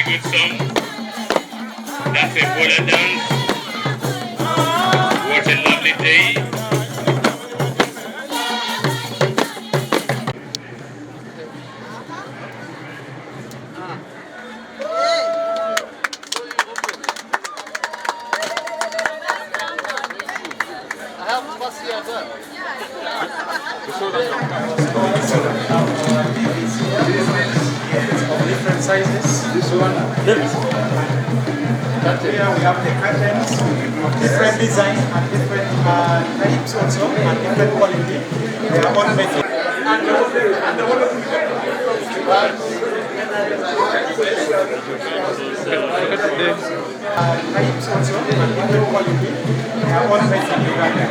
good song. That's a border dance. What a lovely day. Different sizes. This one. Here we have the curtains of different design and different types also and different quality. They are all made. Types also and different quality. They are all made in Uganda.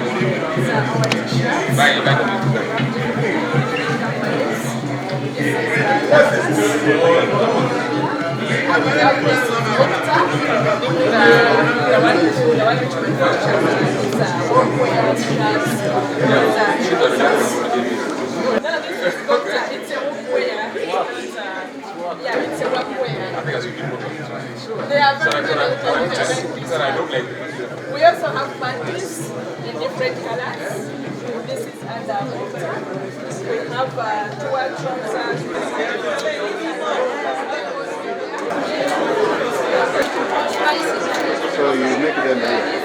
They are very good. We also have panties in different colors. This is under water. We have two trousers. So you make them here.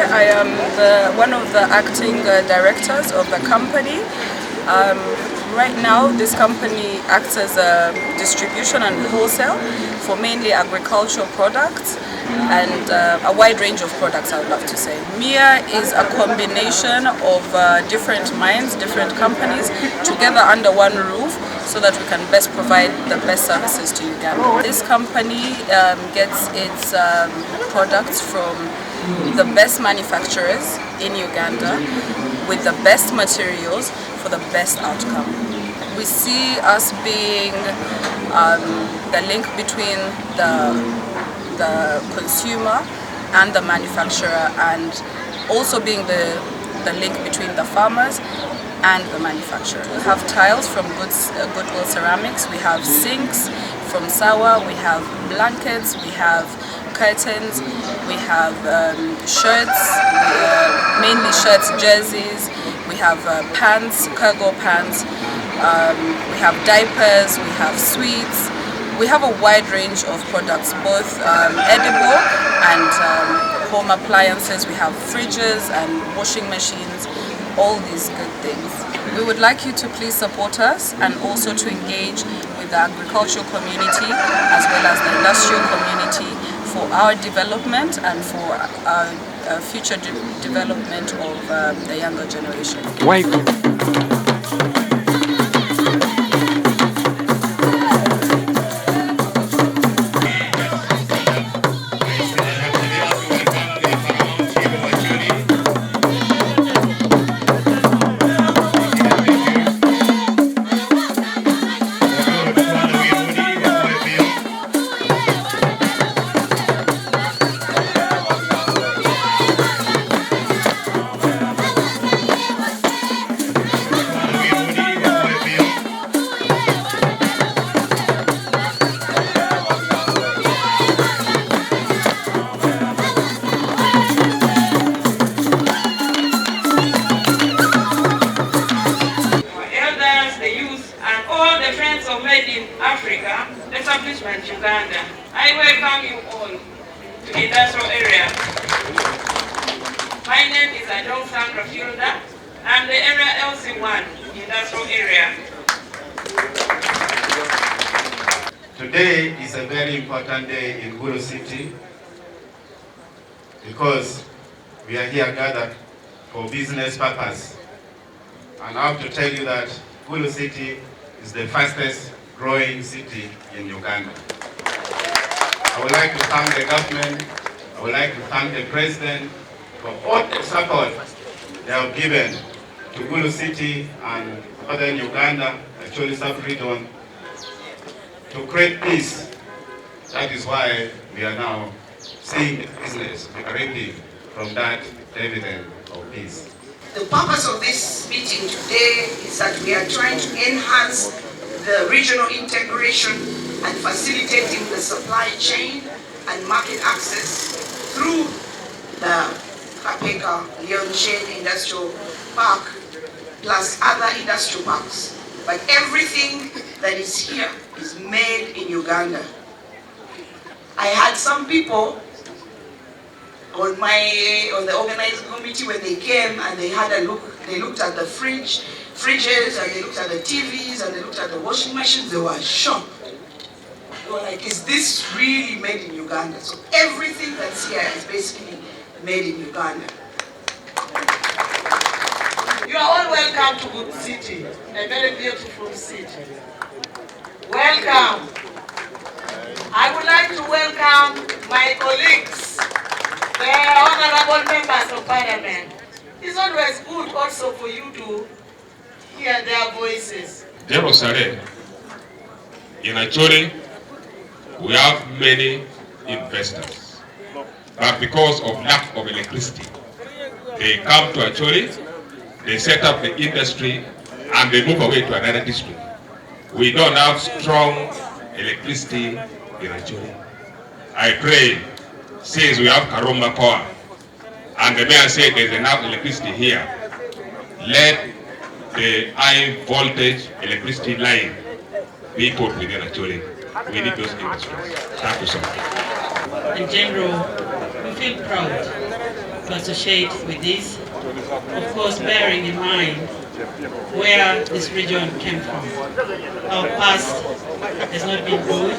I am one of the acting directors of the company. Right now, this company acts as a distribution and wholesale for mainly agricultural products and a wide range of products, I would love to say. MIA is a combination of different mines, different companies, together under one roof so that we can best provide the best services to Uganda. This company gets its products from the best manufacturers in Uganda with the best materials for the best outcome. We see us being the link between the consumer and the manufacturer, and also being the link between the farmers and the manufacturer. We have tiles from Goodwill Ceramics, we have sinks from Sawa, we have blankets, we have curtains, we have shirts, mainly shirts, jerseys, we have pants, cargo pants, we have diapers, we have sweets. We have a wide range of products, both edible and home appliances. We have fridges and washing machines, all these good things. We would like you to please support us and also to engage with the agricultural community as well as the industrial community for our development and for our future development of the younger generation. Establishment Uganda. I welcome you all to the industrial area. My name is Adol Sandra Fielder. I'm the area LC1, industrial area. Today is a very important day in Gulu City because we are here gathered for business purpose. And I have to tell you that Gulu City is the fastest growing city in Uganda. I would like to thank the government, I would like to thank the president for all the support they have given to Gulu City and southern Uganda, actually sub-region, to create peace. That is why we are now seeing the business reaping from that dividend of peace. The purpose of this meeting today is that we are trying to enhance the regional integration and facilitating the supply chain and market access through the Kapeeka Industrial Park plus other industrial parks. But everything that is here is made in Uganda. I had some people on the organizing committee when they came and they had a look. They looked at the fridges, and they looked at the TVs, and they looked at the washing machines. They were shocked. They were like, "Is this really made in Uganda?" So everything that's here is basically made in Uganda. You are all welcome to Gulu City, a very beautiful city. Welcome. I would like to welcome my colleagues, the honorable members of parliament. It's always good also for you to hear their voices. Jerusalem, in Acholi, we have many investors, but because of lack of electricity, they come to Acholi, they set up the industry, and they move away to another district. We don't have strong electricity in Acholi. I pray, since we have Karoma power, and the mayor said there's enough electricity here, let the high voltage electricity line be put within Acholi. We need those industries. Thank you so much. In general, we feel proud to associate with this, of course bearing in mind where this region came from. Our past has not been good,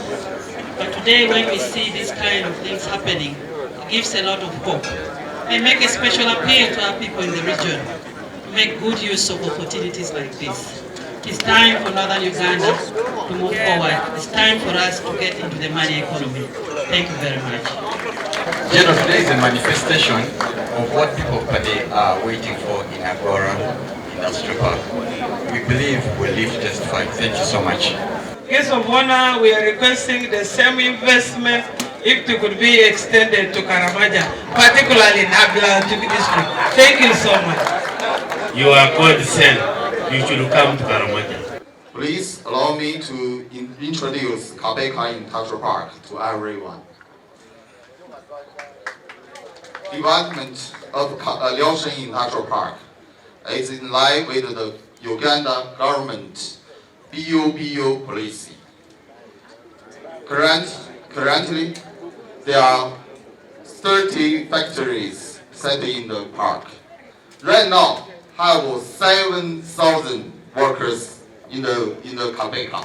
but today when we see these kind of things happening, it gives a lot of hope. I make a special appeal to our people in the region to make good use of opportunities like this. It's time for Northern Uganda to move forward. It's time for us to get into the money economy. Thank you very much. Today is a manifestation of what people of Pade are waiting for in Agora Industrial Park. We believe we'll live justified. Thank you so much. Guest of honor, we are requesting the same investment if it could be extended to Karamaja, particularly in Abla district. Thank you so much. You are God sent. You should come to Karamaja. Please allow me to introduce Kapeeka Industrial Park to everyone. Development of Liaoshen Industrial Park is in line with the Uganda government BU policy. Currently, there are 30 factories set in the park. Right now, have 7,000 workers in the Kapeeka.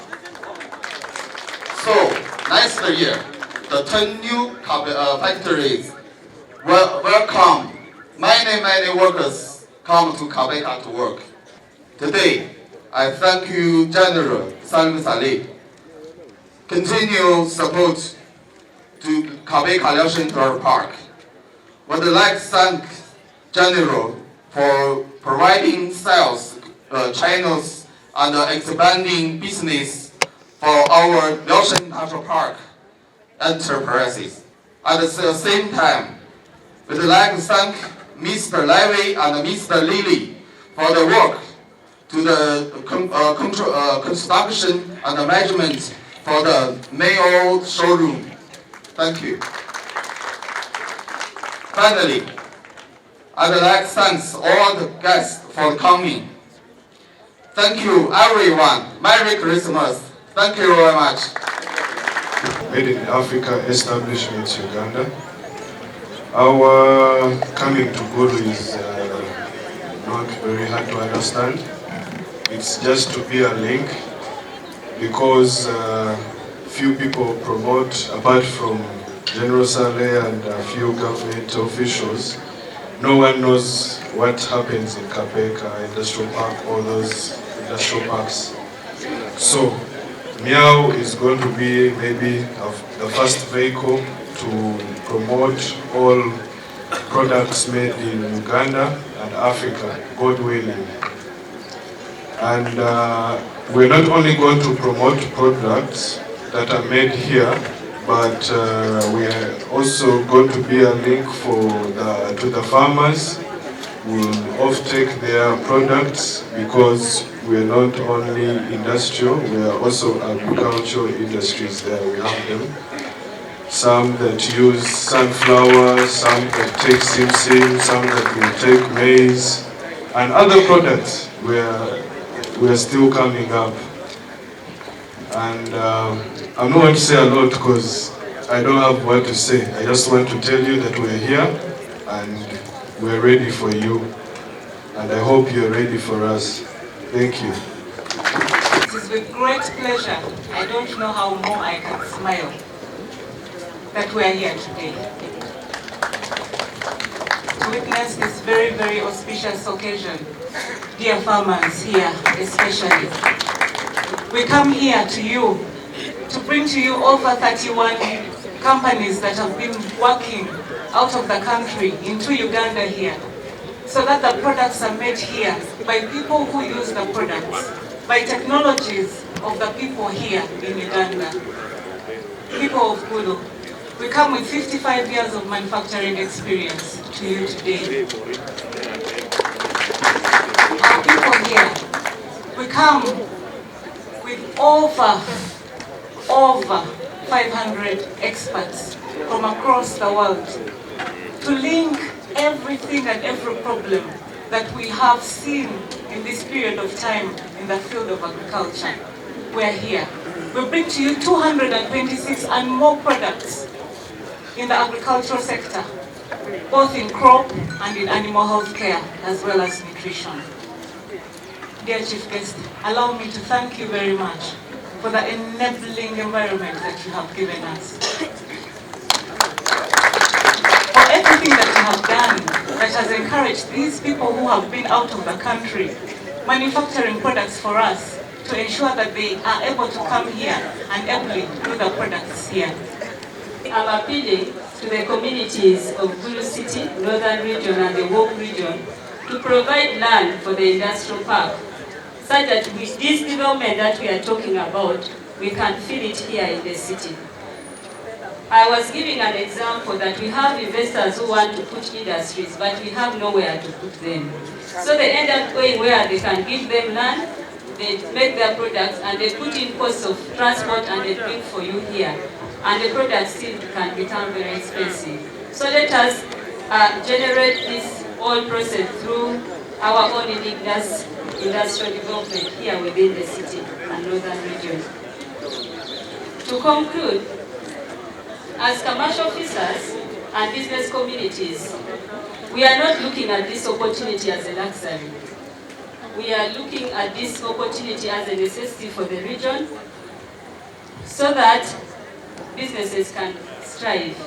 So next year, the 10 new factories will come. Many workers come to Kapeeka to work. Today, I thank you, General Salim Saleh. Continue support to Kapeeka Liaoshen Park. Would like to thank General for providing sales channels and expanding business for our Liaoshen Industrial Park enterprises. At the same time, we'd like to thank Mr. Levy and Mr. Lilly for the work to the construction and management for the main showroom. Thank you. Finally, I'd like to thank all the guests for coming. Thank you, everyone. Merry Christmas. Thank you very much. Made in Africa establishment Uganda. Our coming to Gulu is not very hard to understand. It's just to be a link because few people promote, apart from General Saleh and a few government officials, no one knows what happens in Kapeeka Industrial Park or those industrial parks. So Miao is going to be maybe the first vehicle to promote all products made in Uganda and Africa, God willing. And we're not only going to promote products that are made here, but we are also going to be a link to the farmers. We'll off-take their products because we're not only industrial, we are also agricultural industries there. We have them. Some that use sunflower, some that take simsim, some that will take maize, and other products we're still coming up. And I'm not going to say a lot because I don't have what to say. I just want to tell you that we're here and we're ready for you. And I hope you're ready for us. Thank you. It is with great pleasure, I don't know how more I can smile, that we are here today to witness this very, very auspicious occasion. Dear farmers here especially, we come here to you to bring to you over 31 companies that have been working out of the country into Uganda here, so that the products are made here by people who use the products, by technologies of the people here in Uganda. People of Gulu, we come with 55 years of manufacturing experience to you today. Our people here, we come with over 500 experts from across the world to link everything and every problem that we have seen in this period of time in the field of agriculture. We're here. We bring to you 226 and more products in the agricultural sector, both in crop and in animal health care, as well as nutrition. Dear Chief Guest, allow me to thank you very much for the enabling environment that you have given us. For everything that you have done that has encouraged these people who have been out of the country manufacturing products for us to ensure that they are able to come here and ably do the products here. I'm appealing to the communities of Gulu City, Northern Region and the Wok Region to provide land for the industrial park, such that with this development that we are talking about, we can feel it here in the city. I was giving an example that we have investors who want to put industries, but we have nowhere to put them. So they end up going where they can give them land, they make their products, and they put in costs of transport and they bring for you here. And the products still can become very expensive. So let us generate this whole process through our own industrial development here within the city and northern region. To conclude, as commercial officers and business communities, we are not looking at this opportunity as a luxury. We are looking at this opportunity as a necessity for the region so that businesses can strive.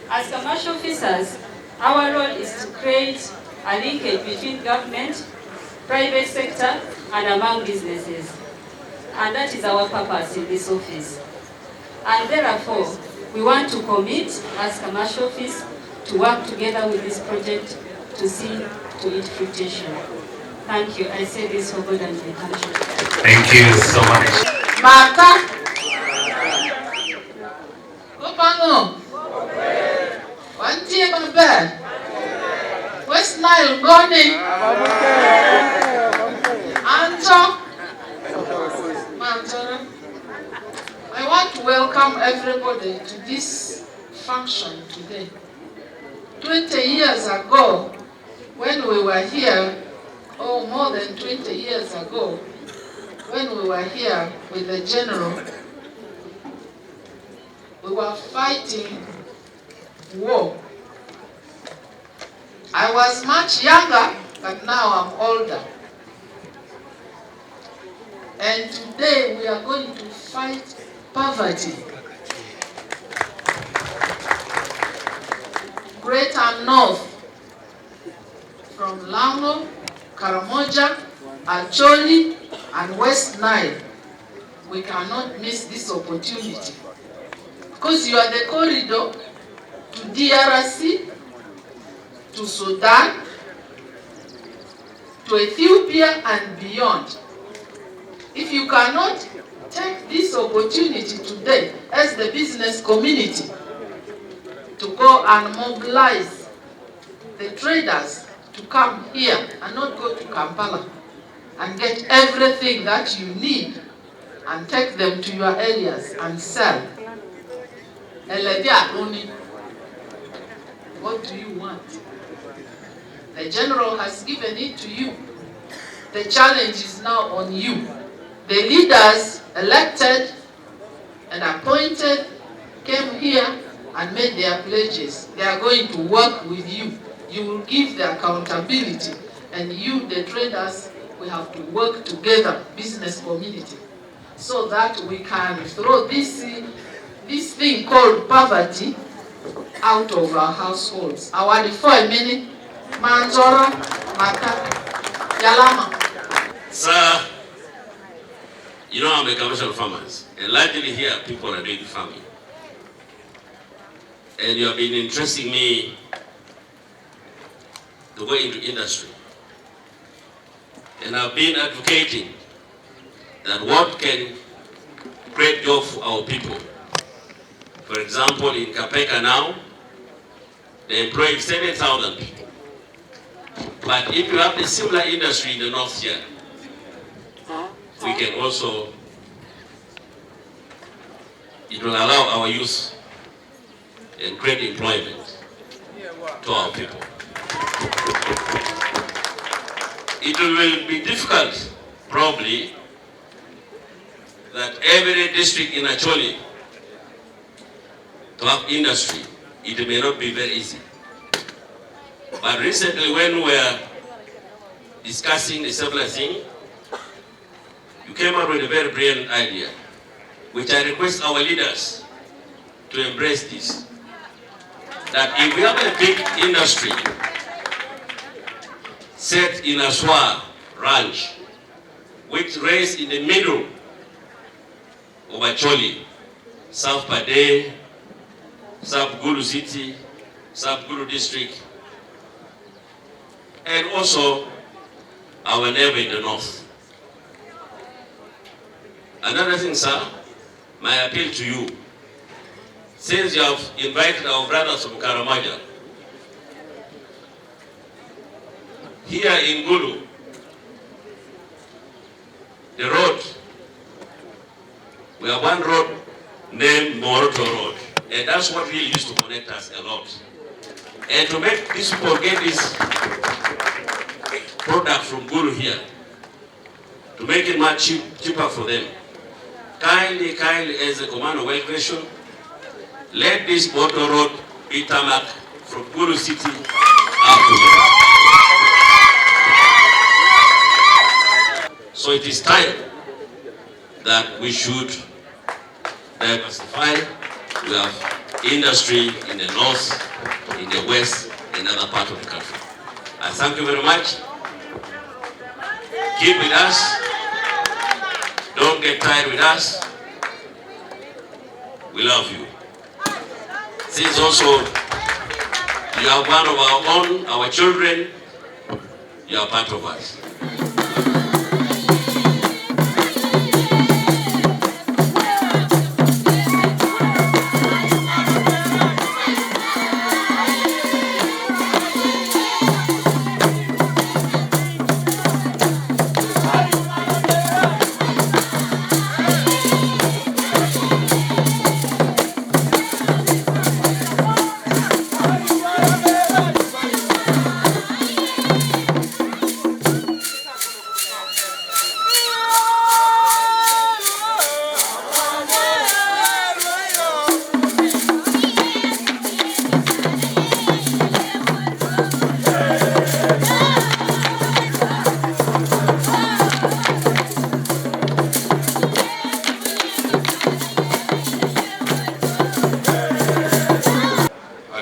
As commercial officers, our role is to create a linkage between government, private sector, and among businesses. And that is our purpose in this office. And therefore, we want to commit as commercial office to work together with this project to see to its fruition. Thank you. I say this for God and my country. Thank you so much. Mata. Opango. Wantie Babel. West Nile Goni. Anto. Manjaro. I want to welcome everybody to this function today. 20 years ago, when we were here, or more than 20 years ago, when we were here with the general, we were fighting war. I was much younger, but now I'm older. And today we are going to fight poverty. Greater North from Lamu, Karamoja, Acholi, and West Nile. We cannot miss this opportunity because you are the corridor to DRC, to Sudan, to Ethiopia and beyond. If you cannot take this opportunity today as the business community to go and mobilize the traders to come here and not go to Kampala and get everything that you need and take them to your areas and sell. What do you want? The general has given it to you. The challenge is now on you. The leaders elected and appointed came here and made their pledges. They are going to work with you. You will give the accountability, and you, the traders, we have to work together, business community, so that we can throw this thing called poverty out of our households. Our minute, Manzora, Mata, Yalama. Sir, you know I'm a commercial farmer, and largely here people are doing farming. And you have been interesting me to go into industry. And I've been advocating that what can create jobs for our people. For example, in Kapeeka now, they employ 7,000 people. But if you have a similar industry in the north here, we can also, it will allow our youth and create employment to our people. It will be difficult, probably, that every district in Acholi to have industry. It may not be very easy. But recently when we were discussing the similar thing, you came up with a very brilliant idea, which I request our leaders to embrace this. That if we have a big industry set in Aswa ranch, which raised in the middle of Acholi, South Pade, South Gulu City, South Gulu District, and also our neighbor in the north. Another thing, sir, my appeal to you, since you have invited our brothers from Karamaja, here in Gulu, the road, we have one road named Moroto Road, and that's what really used to connect us a lot. And to make these people get this product from Gulu here, to make it much cheaper for them, kindly, as a command of welfare, let this motor road be tarmac from Gulu City up to there. So it is time that we should diversify. We have industry in the north, in the west, and other part of the country. I thank you very much. Keep with us. Don't get tired with us. We love you. Since also you are one of our own, our children, you are part of us.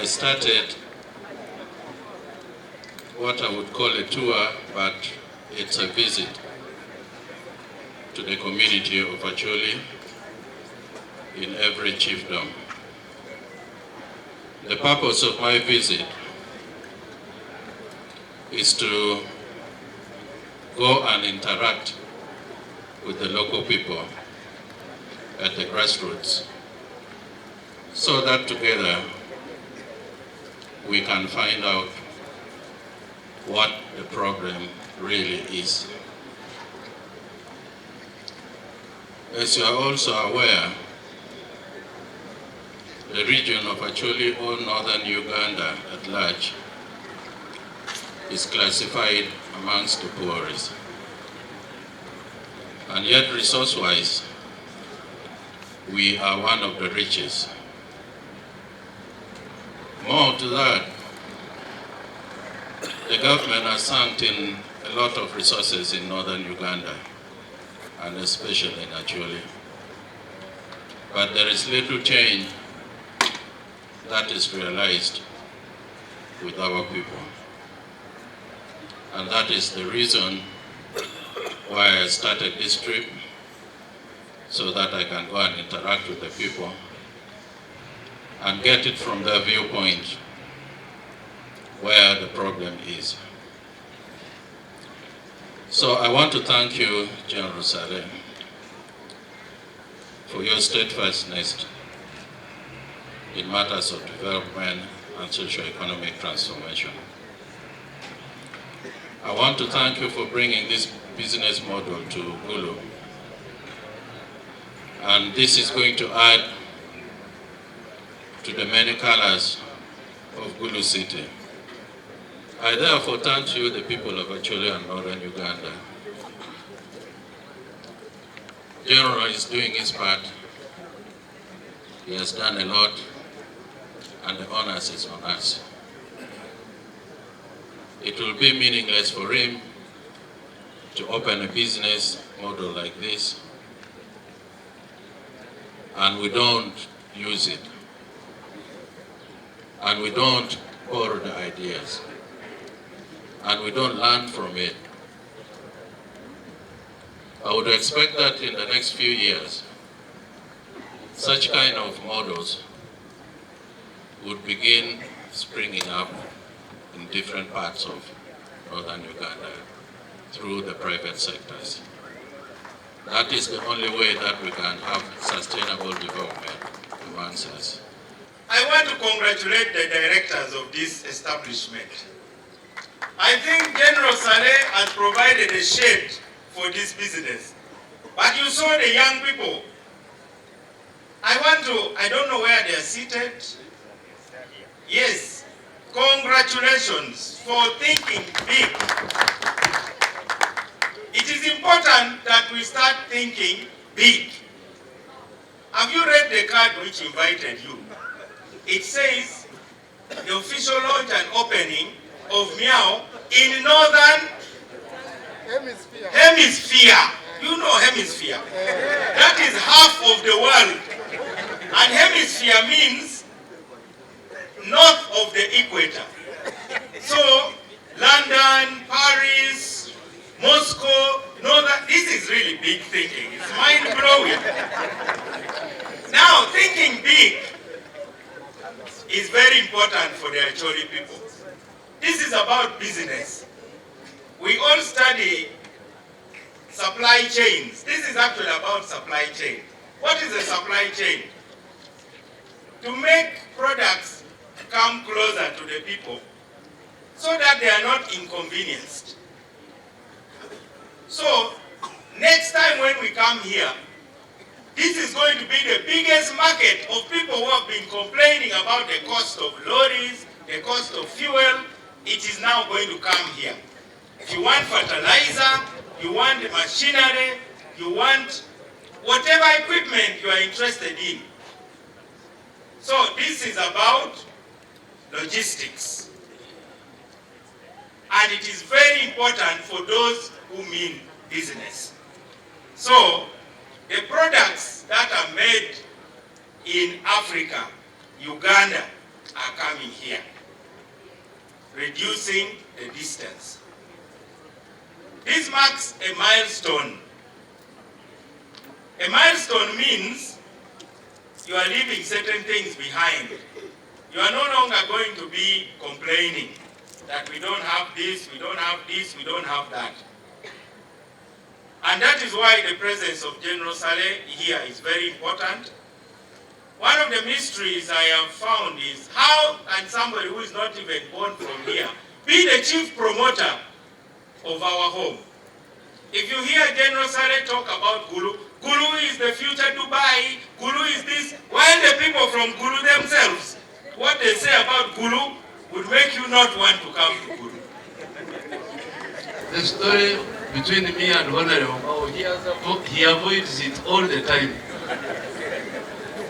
Started what I would call a tour, but it's a visit to the community of Acholi in every chiefdom. The purpose of my visit is to go and interact with the local people at the grassroots so that together we can find out what the problem really is. As you are also aware, the region of Acholi or northern Uganda at large is classified amongst the poorest. And yet resource-wise, we are one of the richest. More to that, the government has sunk in a lot of resources in northern Uganda, and especially in Acholi. But there is little change that is realized with our people. And that is the reason why I started this trip, so that I can go and interact with the people and get it from their viewpoint where the problem is. So I want to thank you, General Saleh, for your steadfastness in matters of development and socio-economic transformation. I want to thank you for bringing this business model to Gulu. And this is going to add to the many colors of Gulu City. I therefore thank you, the people of Acholi and northern Uganda. General is doing his part. He has done a lot, and the honors is on us. It will be meaningless for him to open a business model like this, and we don't use it, and we don't borrow the ideas, and we don't learn from it. I would expect that in the next few years, such kind of models would begin springing up in different parts of northern Uganda through the private sectors. That is the only way that we can have sustainable development amongst us. I want to congratulate the directors of this establishment. I think General Saleh has provided a shade for this business. But you saw the young people. I don't know where they are seated. Yes, congratulations for thinking big. It is important that we start thinking big. Have you read the card which invited you? It says the official launch and opening of Miao in northern hemisphere. You know hemisphere. That is half of the world. And hemisphere means north of the equator. So London, Paris, Moscow, this is really big thinking. It's mind-blowing. Now, thinking big is very important for the Acholi people. This is about business. We all study supply chains. This is actually about supply chain. What is a supply chain? To make products come closer to the people so that they are not inconvenienced. So, next time when we come here, this is going to be the biggest market of people who have been complaining about the cost of lorries, the cost of fuel. It is now going to come here. If you want fertilizer, you want machinery, you want whatever equipment you are interested in. So this is about logistics. And it is very important for those who mean business. So the products that are made in Africa, Uganda, are coming here, reducing the distance. This marks a milestone. A milestone means you are leaving certain things behind. You are no longer going to be complaining that we don't have this, we don't have this, we don't have that. And that is why the presence of General Saleh here is very important. One of the mysteries I have found is how can somebody who is not even born from here be the chief promoter of our home? If you hear General Saleh talk about Gulu, Gulu is the future Dubai, Gulu is this, while the people from Gulu themselves, what they say about Gulu would make you not want to come to Gulu. The story between me and Honorable, he avoids it all the time.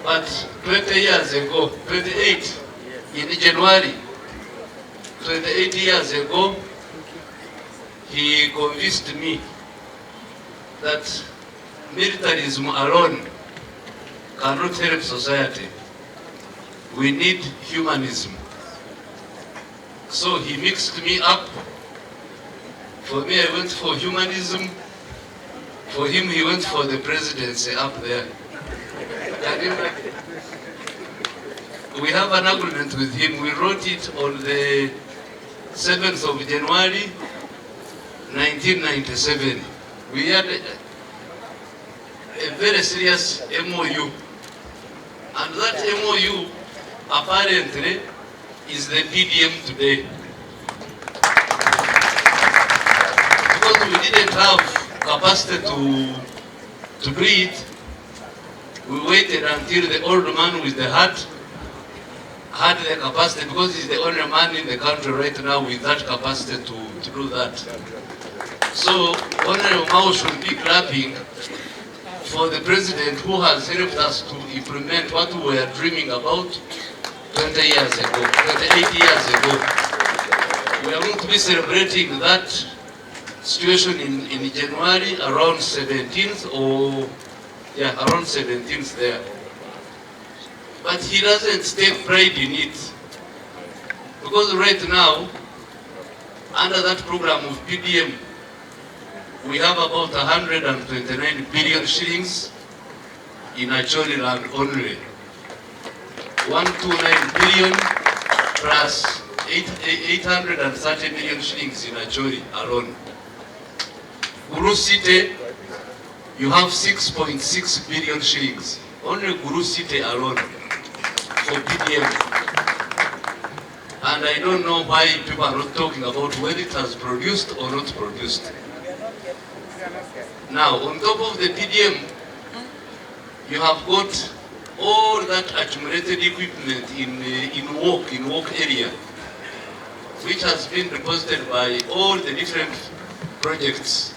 But 20 years ago, 28 in January, 28 years ago, he convinced me that militarism alone cannot help society. We need humanism. So he mixed me up. For me, I went for humanism. For him, he went for the presidency up there. We have an agreement with him. We wrote it on the 7th of January, 1997. We had a very serious MOU. And that MOU, apparently, is the PDM today. Because we didn't have capacity to do it, we waited until the old man with the heart had the capacity, because he's the only man in the country right now with that capacity to do that. So, Honorable Mao should be clapping for the president who has helped us to implement what we were dreaming about 20 years ago, 28 years ago. We are going to be celebrating that situation in January around 17th or, yeah, around 17th there. But he doesn't take pride in it. Because right now, under that program of PDM, we have about 129 billion shillings in Acholi land only. 129 billion plus 830 million shillings in Acholi alone. Gulu City, you have 6.6 billion shillings. Only Gulu City alone for PDM. And I don't know why people are not talking about whether it has produced or not produced. Now, on top of the PDM, you have got all that accumulated equipment in work area, which has been deposited by all the different projects.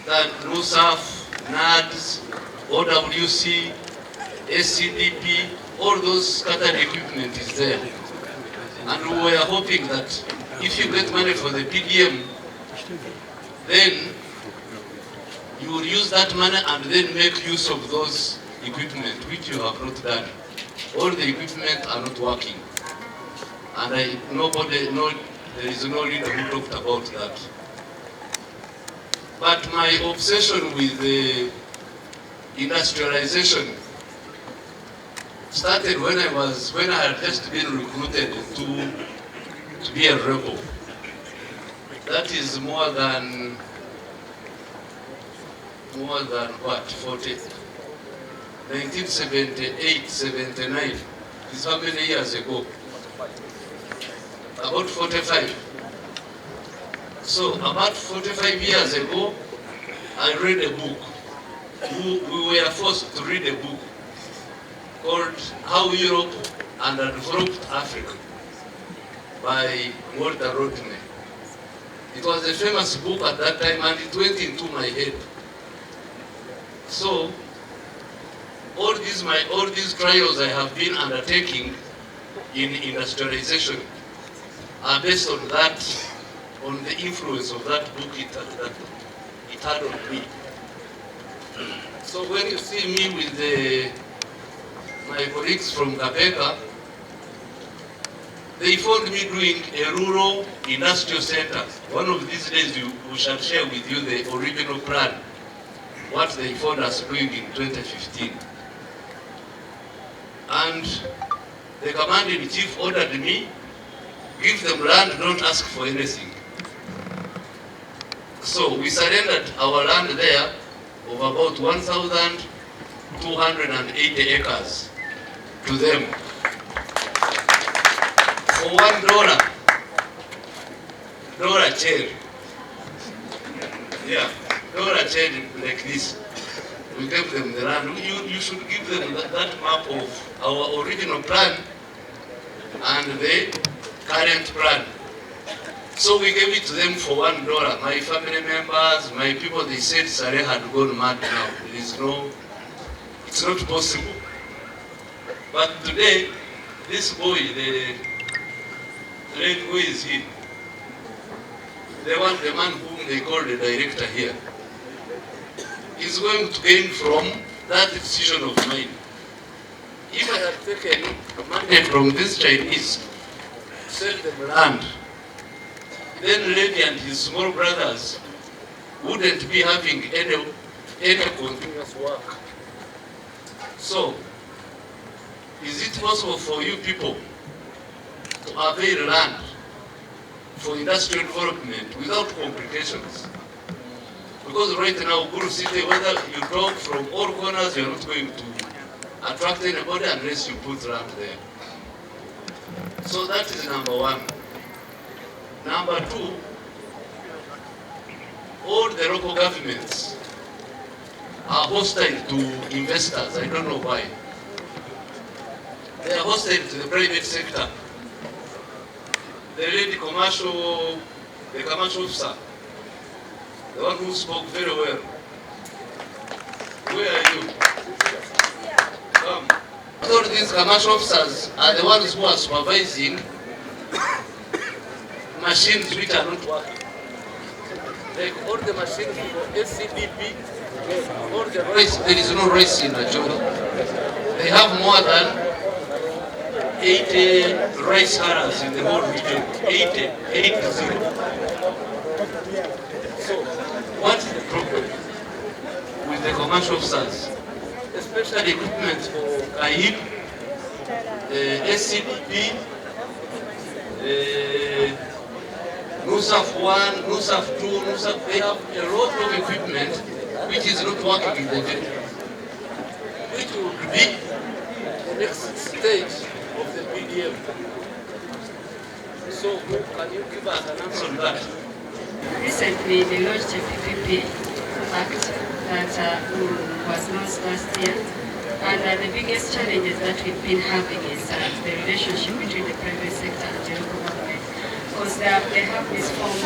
That NUSAF, NADS, OWC, SCDP, all those scattered equipment is there. And we were hoping that if you get money for the PDM, then you will use that money and then make use of those equipment, which you have not done. All the equipment are not working. And there is no leader who talked about that. But my obsession with the industrialization started when I had just been recruited to be a rebel. That is more than what, 1978, 79. This is how many years ago? About 45. So about 45 years ago, I read a book. We were forced to read a book called How Europe Underdeveloped Africa by Walter Rodney. It was a famous book at that time and it went into my head. So, all these trials I have been undertaking in industrialization are based on that, on the influence of that book it had on me. So when you see me with my colleagues from Kapeeka, They found me doing a rural industrial center. One of these days we shall share with you the original plan, what they found us doing in 2015. And the commander-in-chief ordered me, give them land, don't ask for anything. So we surrendered our land there of about 1,280 acres to them for $1 change. Yeah, dollar change like this. We gave them the land. You should give them that map of our original plan and the current plan. So we gave it to them for $1. My family members, my people, they said Saleh had gone mad now. It's not possible. But today, this boy, the lady, who is he? The man whom they call the director here, is going to gain from that decision of mine. If I had taken money from this Chinese, sell them land, then Levi and his small brothers wouldn't be having any continuous work. So, is it possible for you people to avail land for industrial development without complications? Because right now, Gulu City, whether you talk from all corners, you're not going to attract anybody unless you put land there. So that is number one. Number two, all the local governments are hostile to investors. I don't know why. They are hostile to the private sector. The lady commercial officer, the one who spoke very well. Where are you? Come. All these commercial officers are the ones who are supervising machines which are not working. Like all the machines for SCDP, all the rice, there is no rice in Nigeria. They have more than 80 rice herders in the whole region. 80. So, what is the problem with the commercial officers? Especially equipment for KAIP, SCDP, NUSAF 1, NUSAF 2, NUSAF, they have a lot of equipment which is not working in the day. Which would be the next stage of the PDM. So, can you give us an answer on that? Recently, they launched a PPP Act that was launched last year. And the biggest challenges that we've been having is the relationship between the private sector and the local government. Because they have this formed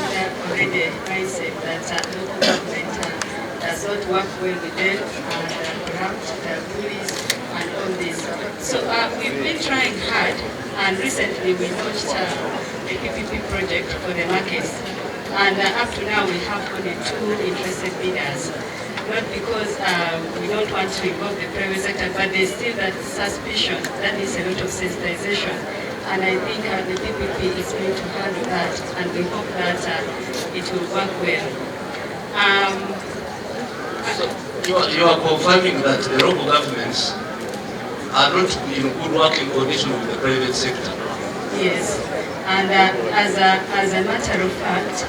already mindset that local government does not work well with them and corrupt police and all this. So we've been trying hard, and recently we launched a PPP project for the markets. And up to now we have only 2 interested bidders. Not because we don't want to involve the private sector, but there's still that suspicion that needs a lot of sensitization. And I think the PPP is going to handle that, and we hope that it will work well. So you are confirming that the local governments are not in good working condition with the private sector? Yes, and as a matter of fact,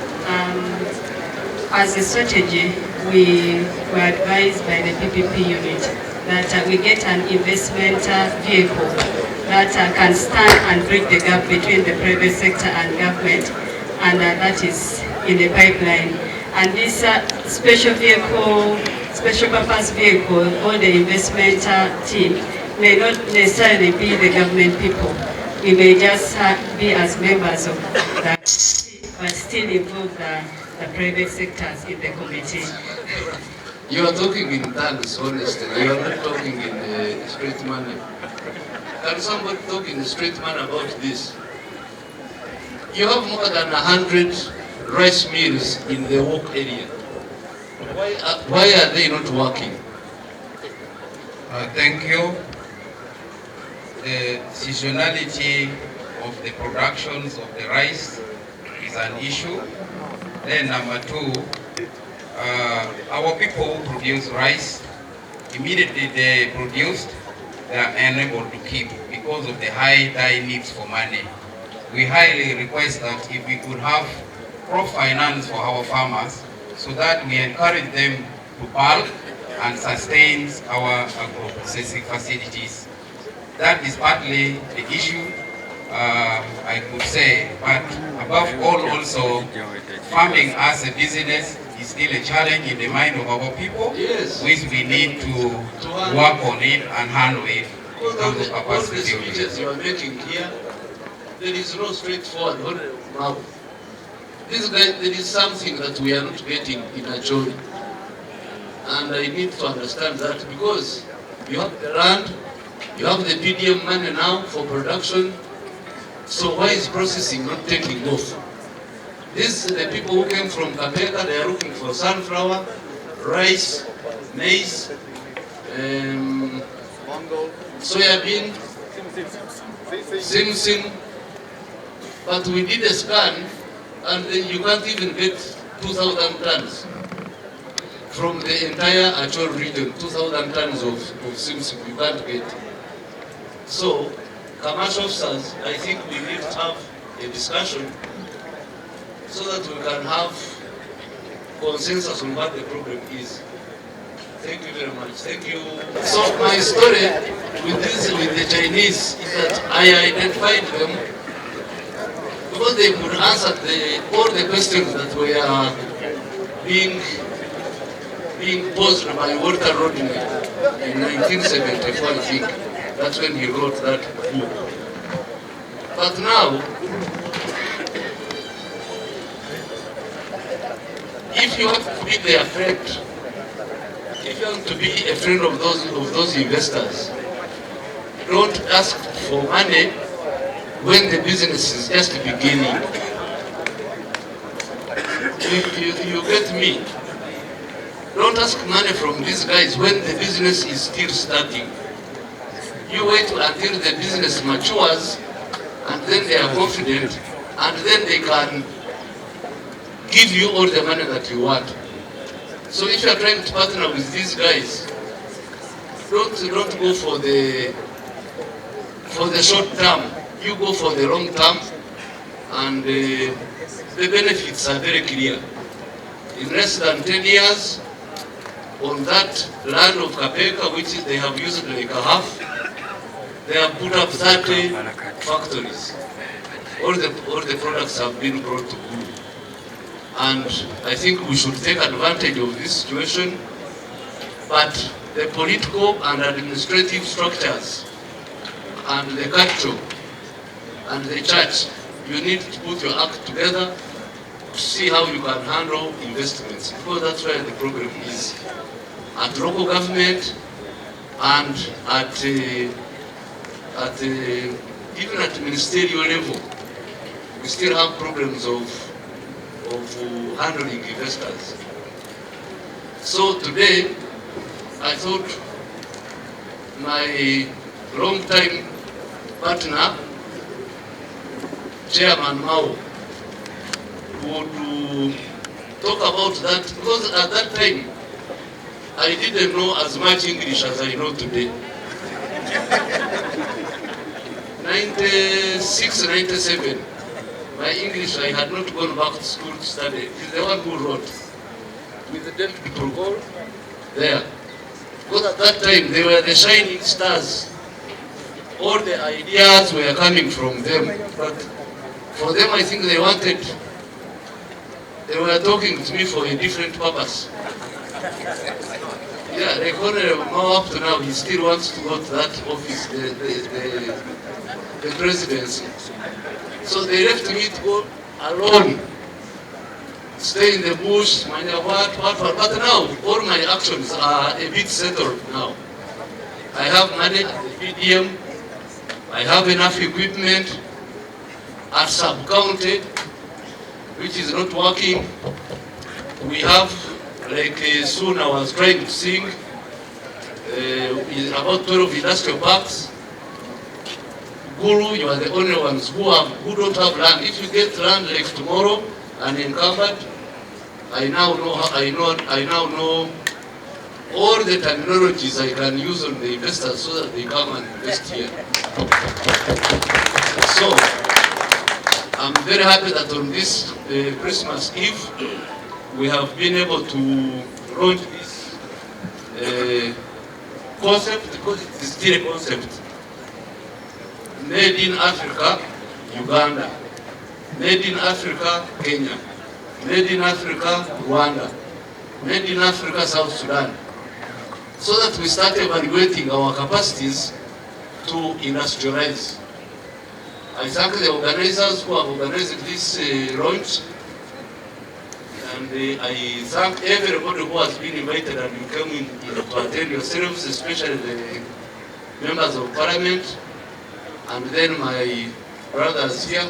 as a strategy, we were advised by the PPP unit that we get an investment vehicle that can stand and bridge the gap between the private sector and government, and that is in the pipeline. And this special purpose vehicle, or the investment team, may not necessarily be the government people. We may just be as members of that, but still involve the private sectors in the committee. You are talking in tongues, honestly. You are not talking in straight manner. Can somebody talk in a straight manner about this? You have more than 100 rice mills in the work area. Why are they not working? Thank you. The seasonality of the productions of the rice is an issue. Then number two, our people who produce rice, immediately they produced, they are unable to keep because of the high needs for money. We highly request that if we could have crop finance for our farmers so that we encourage them to bulk and sustain our agro-processing facilities. That is partly the issue, I could say, but above all also, farming as a business is still a challenge in the mind of our people, yes, which we need to work on it and handle it in terms of capacity. All the speeches you are making here, there is no straightforward now. This guy, there is something that we are not getting in Acholi. And I need to understand that because you have the land, you have the PDM money now for production, so why is processing not taking off? These are the people who came from Kapeeka, they are looking for sunflower, rice, maize, soybean, sim, but we did a scan and you can't even get 2,000 tons from the entire Acholi region, 2,000 tons of sim you can't get. So, commercial officers, I think we need to have a discussion so that we can have consensus on what the problem is. Thank you very much. Thank you. So my story with the Chinese is that I identified them because they could answer all the questions that were being posed by Walter Rodney in 1974, I think. That's when he wrote that book. But now, if you want to be their friend, if you want to be a friend of those investors, don't ask for money when the business is just beginning. You get me? Don't ask money from these guys when the business is still starting. You wait until the business matures, and then they are confident, and then they can give you all the money that you want. So if you are trying to partner with these guys, don't go for the short term. You go for the long term, and the benefits are very clear. In less than 10 years, on that land of Kapeeka, which they have used like a half, they have put up 30 factories. All the products have been brought to Gulu. And I think we should take advantage of this situation. But the political and administrative structures and the culture and the church, you need to put your act together to see how you can handle investments, because that's where the problem is. At local government and even at ministerial level, we still have problems of handling investors. So today, I thought my long-time partner, Chairman Mao, would talk about that, because at that time, I didn't know as much English as I know today. 96, 97, my English, I had not gone back to school to study. He's the one who wrote with the David Progol there. Because at that time, they were the shining stars. All the ideas were coming from them. But for them, I think they were talking to me for a different purpose. Yeah, the Honorable Mao up to now, he still wants to go to that office, the presidency. So they left me to go alone, stay in the bush, what. But now, all my actions are a bit settled now. I have money at the PDM, I have enough equipment at sub-county, which is not working. We have, like soon I was trying to sing, about 12 industrial parks. Gulu, you are the only ones who don't have land. If you get land like tomorrow and encumbered, I now know all the terminologies I can use on the investors so that they come and invest here. So, I'm very happy that on this Christmas Eve, we have been able to launch this concept, because it is still a concept. Made in Africa, Uganda. Made in Africa, Kenya. Made in Africa, Rwanda. Made in Africa, South Sudan. So that we start evaluating our capacities to industrialize. I thank the organizers who have organized this launch. And I thank everybody who has been invited and you came in to attend yourselves, especially the members of parliament, and then my brothers here.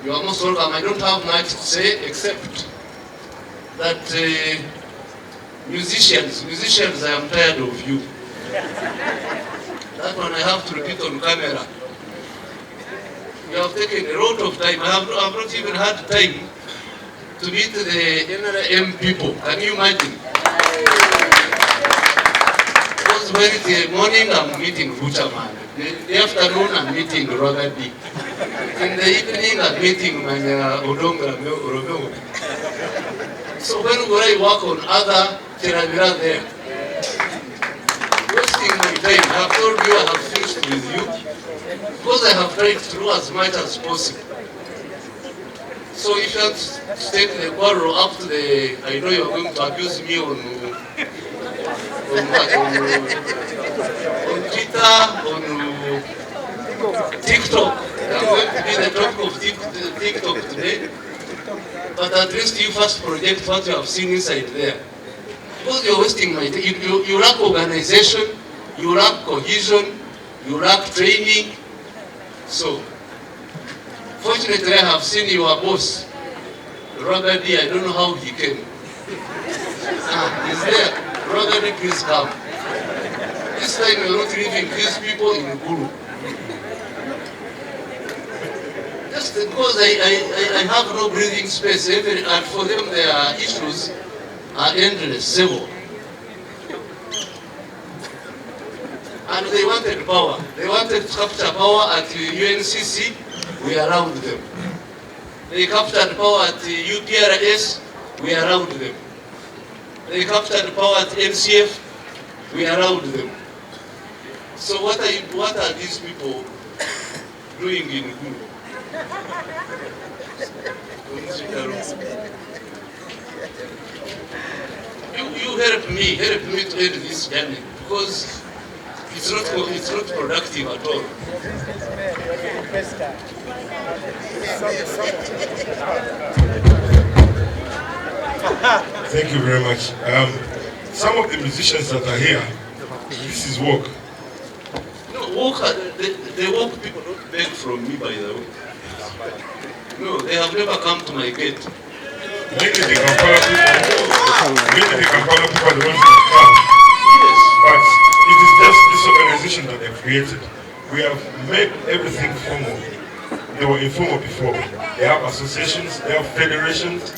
You are most welcome. I don't have much to say except that musicians, I am tired of you. That one I have to repeat on camera. You have taken a lot of time. I have not even had time to meet the NRM people. Can you imagine? Because when it's the morning, I'm meeting Butcherman. The afternoon, I'm meeting Rogadi. In the evening, I'm meeting Odonga Romeo. So when will I work on other Teravira there? Wasting my time. I have told you I have finished with you because I have tried to do as much as possible. So if you have to take the quarrel up to the, I know you are going to abuse me on Twitter, on TikTok. I'm going to be the topic of TikTok today. But at least you first project what you have seen inside there. Because you're wasting my time. You lack organization, you lack cohesion, you lack training. So, fortunately I have seen your boss, Rogadi. I don't know how he came. He's there. Rogadi, please come. This time you're not leaving these people in Gulu. Just because I have no breathing space, and for them their issues are endless, several. And they wanted power. They wanted to capture power at UNCC, we allowed them. They captured power at UPRS, we allowed them. They captured power at NCF, we allowed them. So what are these people doing in Gulu? You help me to end this journey because it's not productive at all. Thank you very much. Some of the musicians that are here, this is work. No, the work people don't beg from me, by the way. No, they have never come to my gate. Maybe the Kampala people, are the ones that come. Yes. But it is just this organization that they've created. We have made everything formal. They were informal before. They have associations, they have federations,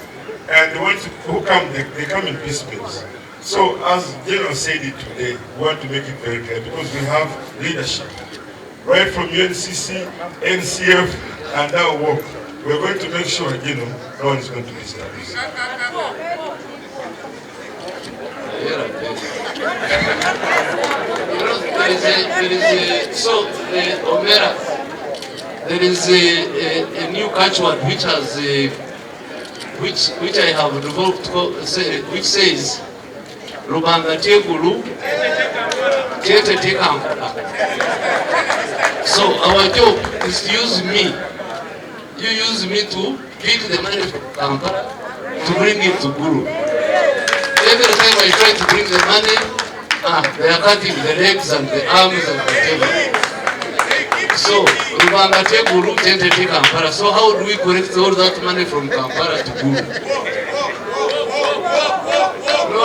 and the ones who come, they come in piecemeals. So as General said it today, we want to make it very clear because we have leadership. Right from UNCC, NCF, and now work. We're going to make sure, no one is going to be established. So, Omera, there is a new catchword which has which I have developed, which says Rubanga Tegulu Tete Tekampala. So our job is to use me. You use me to pick the money from Kampala to bring it to Gulu. Every time I try to bring the money, they are cutting the legs and the arms and whatever. So, Rubanga Tegulu Tete Tekampala. So how do we collect all that money from Kampala to Gulu? No,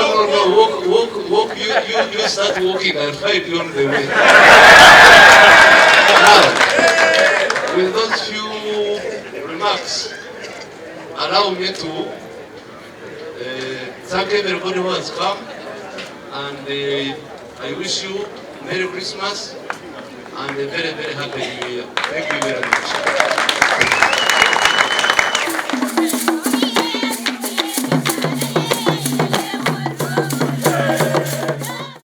walk, you start walking, I'll find you on the way. Now, with those few remarks, allow me to thank everybody who has come, and I wish you Merry Christmas and a very, very happy New Year. Thank you very much.